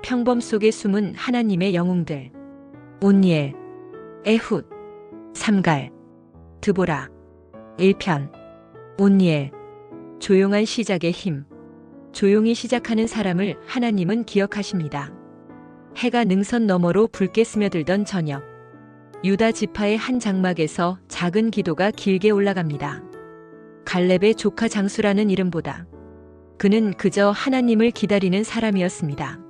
평범 속에 숨은 하나님의 영웅들. 온니엘, 에훗, 삼갈, 드보라. 1편. 온니엘. 조용한 시작의 힘. 조용히 시작하는 사람을 하나님은 기억하십니다. 해가 능선 너머로 붉게 스며들던 저녁. 유다 지파의 한 장막에서 작은 기도가 길게 올라갑니다. 갈렙의 조카 장수라는 이름보다 그는 그저 하나님을 기다리는 사람이었습니다.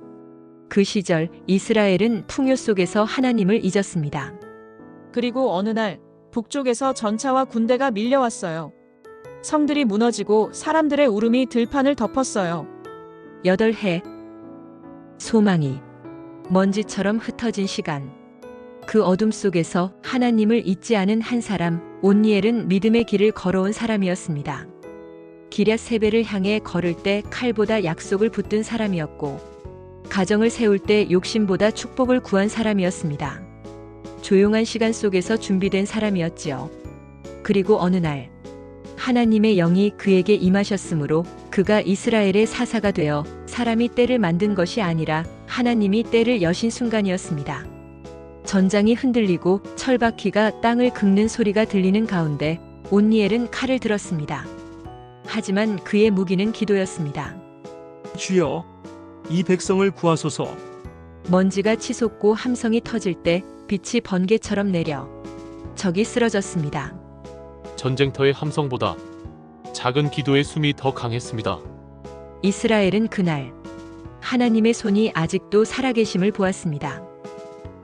그 시절 이스라엘은 풍요 속에서 하나님을 잊었습니다. 그리고 어느 날 북쪽에서 전차와 군대가 밀려왔어요. 성들이 무너지고 사람들의 울음이 들판을 덮었어요. 8해. 소망이 먼지처럼 흩어진 시간. 그 어둠 속에서 하나님을 잊지 않은 한 사람, 온니엘은 믿음의 길을 걸어온 사람이었습니다. 기럇 세베를 향해 걸을 때 칼보다 약속을 붙든 사람이었고, 가정을 세울 때 욕심보다 축복을 구한 사람이었습니다. 조용한 시간 속에서 준비된 사람이었지요. 그리고 어느 날 하나님의 영이 그에게 임하셨으므로 그가 이스라엘의 사사가 되어 사람이 때를 만든 것이 아니라 하나님이 때를 여신 순간이었습니다. 전장이 흔들리고 철바퀴가 땅을 긁는 소리가 들리는 가운데 온니엘은 칼을 들었습니다. 하지만 그의 무기는 기도였습니다. 주여, 이 백성을 구하소서. 먼지가 치솟고 함성이 터질 때 빛이 번개처럼 내려 적이 쓰러졌습니다. 전쟁터의 함성보다 작은 기도의 숨이 더 강했습니다. 이스라엘은 그날 하나님의 손이 아직도 살아계심을 보았습니다.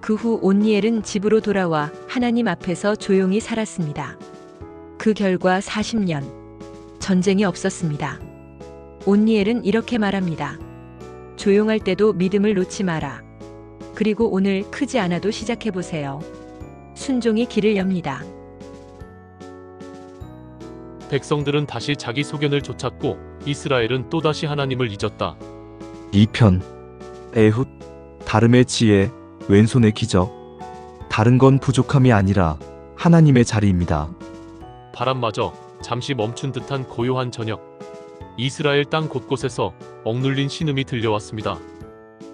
그 후 온니엘은 집으로 돌아와 하나님 앞에서 조용히 살았습니다. 그 결과 40년 전쟁이 없었습니다. 온니엘은 이렇게 말합니다. 조용할 때도 믿음을 놓지 마라. 그리고 오늘 크지 않아도 시작해보세요. 순종이 길을 엽니다. 백성들은 다시 자기 소견을 쫓았고 이스라엘은 또다시 하나님을 잊었다. 2편. 에훗. 다름의 지혜, 왼손의 기적. 다른 건 부족함이 아니라 하나님의 자리입니다. 바람마저 잠시 멈춘 듯한 고요한 저녁. 이스라엘 땅 곳곳에서 억눌린 신음이 들려왔습니다.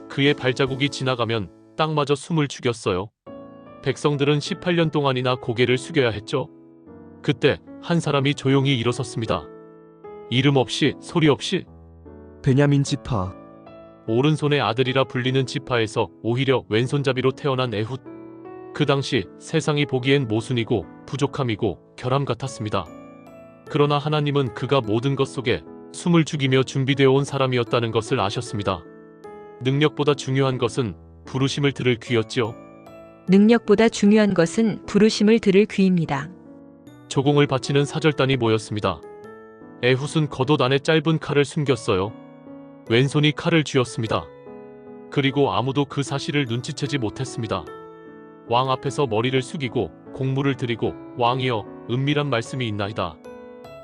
그의 발자국이 지나가면 땅마저 숨을 죽였어요. 백성들은 18년 동안이나 고개를 숙여야 했죠. 그때 한 사람이 조용히 일어섰습니다. 이름 없이 소리 없이. 베냐민 지파. 오른손의 아들이라 불리는 지파에서 오히려 왼손잡이로 태어난 에훗. 그 당시 세상이 보기엔 모순이고 부족함이고 결함 같았습니다. 그러나 하나님은 그가 모든 것 속에 숨을 죽이며 준비되어 온 사람이었다는 것을 아셨습니다. 능력보다 중요한 것은 부르심을 들을 귀였지요. 능력보다 중요한 것은 부르심을 들을 귀입니다. 조공을 바치는 사절단이 모였습니다. 에훗은 겉옷 안에 짧은 칼을 숨겼어요. 왼손이 칼을 쥐었습니다. 그리고 아무도 그 사실을 눈치채지 못했습니다. 왕 앞에서 머리를 숙이고 공물을 드리고 왕이여 은밀한 말씀이 있나이다.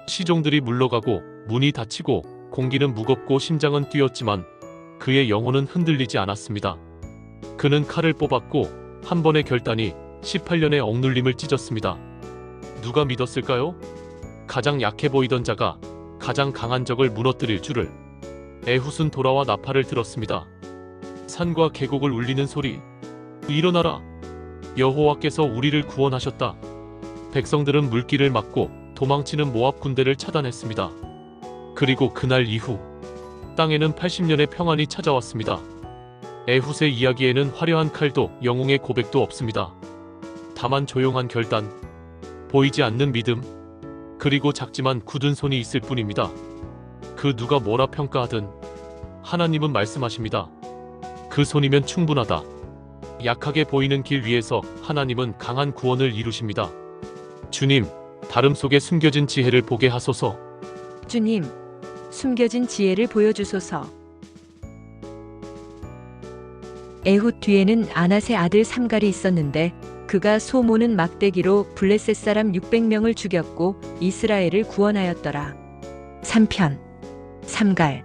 시종들이 물러가고 문이 닫히고 공기는 무겁고 심장은 뛰었지만 그의 영혼은 흔들리지 않았습니다. 그는 칼을 뽑았고 한 번의 결단이 18년의 억눌림을 찢었습니다. 누가 믿었을까요? 가장 약해 보이던 자가 가장 강한 적을 무너뜨릴 줄을. 에훗은 돌아와 나팔을 들었습니다. 산과 계곡을 울리는 소리. 일어나라. 여호와께서 우리를 구원하셨다. 백성들은 물길을 막고 도망치는 모압 군대를 차단했습니다. 그리고 그날 이후 땅에는 80년의 평안이 찾아왔습니다. 에훗의 이야기에는 화려한 칼도 영웅의 고백도 없습니다. 다만 조용한 결단, 보이지 않는 믿음, 그리고 작지만 굳은 손이 있을 뿐입니다. 그 누가 뭐라 평가하든 하나님은 말씀하십니다. 그 손이면 충분하다. 약하게 보이는 길 위에서 하나님은 강한 구원을 이루십니다. 주님, 다름 속에 숨겨진 지혜를 보게 하소서. 주님, 숨겨진 지혜를 보여주소서. 에훗 뒤에는 아낫의 아들 삼갈이 있었는데 그가 소 모는 막대기로 블레셋 사람 600명을 죽였고 이스라엘을 구원하였더라. 3편. 삼갈.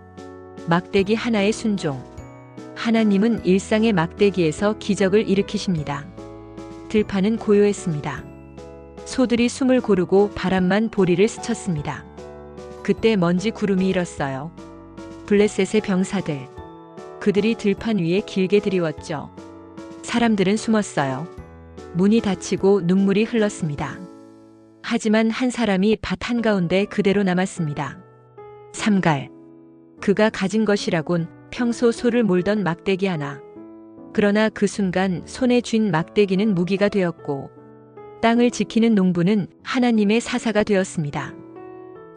막대기 하나의 순종. 하나님은 일상의 막대기에서 기적을 일으키십니다. 들판은 고요했습니다. 소들이 숨을 고르고 바람만 보리를 스쳤습니다. 그때 먼지 구름이 일었어요. 블레셋의 병사들. 그들이 들판 위에 길게 드리웠죠. 사람들은 숨었어요. 문이 닫히고 눈물이 흘렀습니다. 하지만 한 사람이 밭 한가운데 그대로 남았습니다. 삼갈. 그가 가진 것이라곤 평소 소를 몰던 막대기 하나. 그러나 그 순간 손에 쥔 막대기는 무기가 되었고 땅을 지키는 농부는 하나님의 사사가 되었습니다.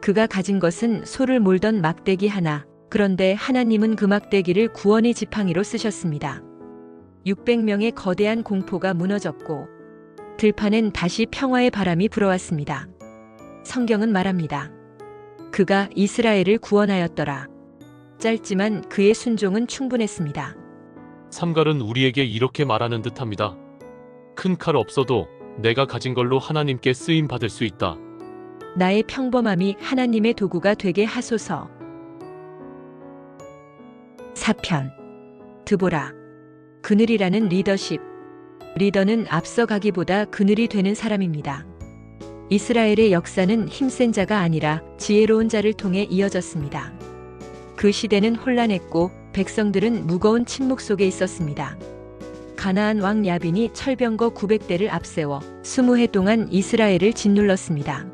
그가 가진 것은 소를 몰던 막대기 하나. 그런데 하나님은 그 막대기를 구원의 지팡이로 쓰셨습니다. 600명의 거대한 공포가 무너졌고 들판엔 다시 평화의 바람이 불어왔습니다. 성경은 말합니다. 그가 이스라엘을 구원하였더라. 짧지만 그의 순종은 충분했습니다. 삼갈은 우리에게 이렇게 말하는 듯합니다. 큰 칼 없어도 내가 가진 걸로 하나님께 쓰임 받을 수 있다. 나의 평범함이 하나님의 도구가 되게 하소서. 4편. 드보라. 그늘이라는 리더십. 리더는 앞서가기보다 그늘이 되는 사람입니다. 이스라엘의 역사는 힘센 자가 아니라 지혜로운 자를 통해 이어졌습니다. 그 시대는 혼란했고 백성들은 무거운 침묵 속에 있었습니다. 가나안 왕 야빈이 철병거 900대를 앞세워 20해 동안 이스라엘을 짓눌렀습니다.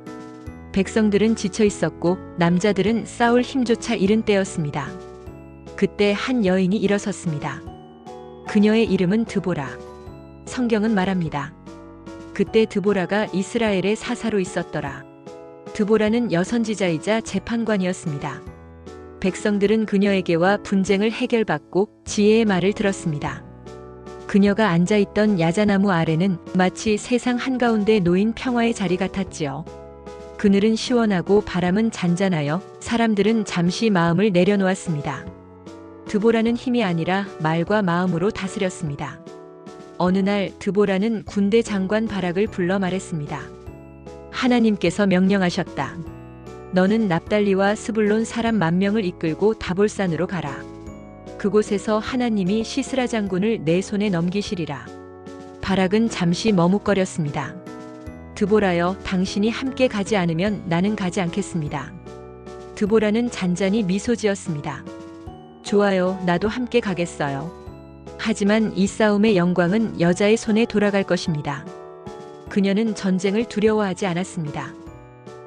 백성들은 지쳐 있었고 남자들은 싸울 힘조차 잃은 때였습니다. 그때 한 여인이 일어섰습니다. 그녀의 이름은 드보라. 성경은 말합니다. 그때 드보라가 이스라엘의 사사로 있었더라. 드보라는 여선지자이자 재판관이었습니다. 백성들은 그녀에게와 분쟁을 해결받고 지혜의 말을 들었습니다. 그녀가 앉아있던 야자나무 아래는 마치 세상 한가운데 놓인 평화의 자리 같았지요. 그늘은 시원하고 바람은 잔잔하여 사람들은 잠시 마음을 내려놓았습니다. 드보라는 힘이 아니라 말과 마음으로 다스렸습니다. 어느 날 드보라는 군대 장관 바락을 불러 말했습니다. 하나님께서 명령하셨다. 너는 납달리와 스불론 사람 10,000명을 이끌고 다볼산으로 가라. 그곳에서 하나님이 시스라 장군을 내 손에 넘기시리라. 바락은 잠시 머뭇거렸습니다. 드보라여, 당신이 함께 가지 않으면 나는 가지 않겠습니다. 드보라는 잔잔히 미소 지었습니다. 좋아요, 나도 함께 가겠어요. 하지만 이 싸움의 영광은 여자의 손에 돌아갈 것입니다. 그녀는 전쟁을 두려워하지 않았습니다.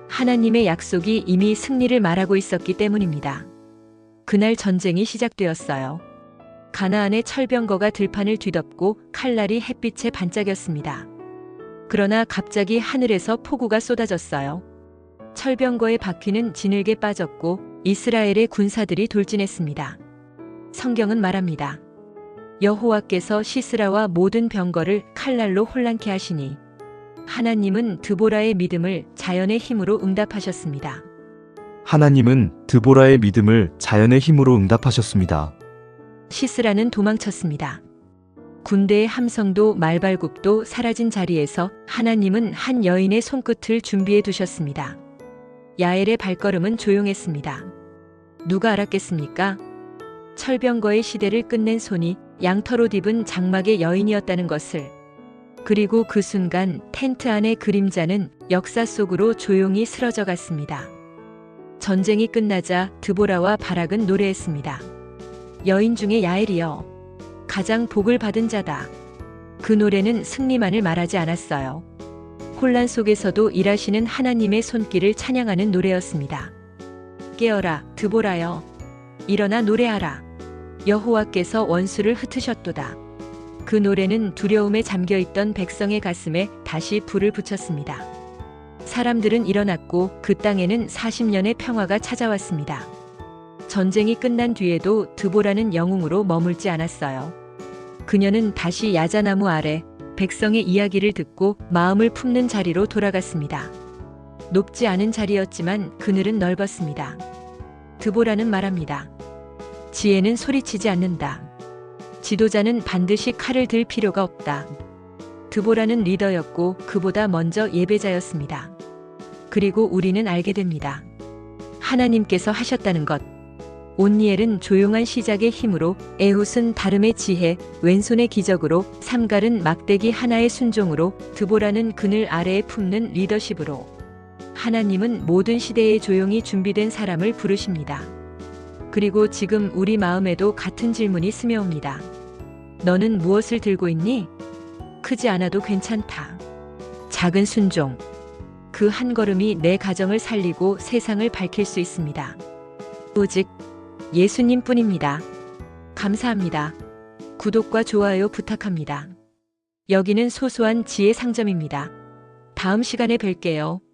하나님의 약속이 이미 승리를 말하고 있었기 때문입니다. 그날 전쟁이 시작되었어요. 가나안의 철병거가 들판을 뒤덮고 칼날이 햇빛에 반짝였습니다. 그러나 갑자기 하늘에서 폭우가 쏟아졌어요. 철병거의 바퀴는 지늘게 빠졌고 이스라엘의 군사들이 돌진했습니다. 성경은 말합니다. 여호와께서 시스라와 모든 병거를 칼날로 혼란케 하시니 하나님은 드보라의 믿음을 자연의 힘으로 응답하셨습니다. 하나님은 드보라의 믿음을 자연의 힘으로 응답하셨습니다. 시스라는 도망쳤습니다. 군대의 함성도 말발굽도 사라진 자리에서 하나님은 한 여인의 손끝을 준비해 두셨습니다. 야엘의 발걸음은 조용했습니다. 누가 알았겠습니까? 철병거의 시대를 끝낸 손이 양털옷 입은 장막의 여인이었다는 것을. 그리고 그 순간 텐트 안의 그림자는 역사 속으로 조용히 스러져 갔습니다. 전쟁이 끝나자 드보라와 바락은 노래했습니다. 여인 중에 야엘이여, 가장 복을 받은 자다. 그 노래는 승리만을 말하지 않았어요. 혼란 속에서도 일하시는 하나님의 손길을 찬양하는 노래였습니다. 깨어라, 드보라여. 일어나 노래하라. 여호와께서 원수를 흩으셨도다. 그 노래는 두려움에 잠겨있던 백성의 가슴에 다시 불을 붙였습니다. 사람들은 일어났고 그 땅에는 40년의 평화가 찾아왔습니다. 전쟁이 끝난 뒤에도 드보라는 영웅으로 머물지 않았어요. 그녀는 다시 야자나무 아래 백성의 이야기를 듣고 마음을 품는 자리로 돌아갔습니다. 높지 않은 자리였지만 그늘은 넓었습니다. 드보라는 말합니다. 지혜는 소리치지 않는다. 지도자는 반드시 칼을 들 필요가 없다. 드보라는 리더였고 그보다 먼저 예배자였습니다. 그리고 우리는 알게 됩니다. 하나님께서 하셨다는 것. 온니엘은 조용한 시작의 힘으로, 에훗은 다름의 지혜, 왼손의 기적으로, 삼갈은 막대기 하나의 순종으로, 드보라는 그늘 아래에 품는 리더십으로. 하나님은 모든 시대에 조용히 준비된 사람을 부르십니다. 그리고 지금 우리 마음에도 같은 질문이 스며옵니다. 너는 무엇을 들고 있니? 크지 않아도 괜찮다. 작은 순종. 그 한 걸음이 내 가정을 살리고 세상을 밝힐 수 있습니다. 오직 예수님 뿐입니다. 감사합니다. 구독과 좋아요 부탁합니다. 여기는 소소한 지혜 상점입니다. 다음 시간에 뵐게요.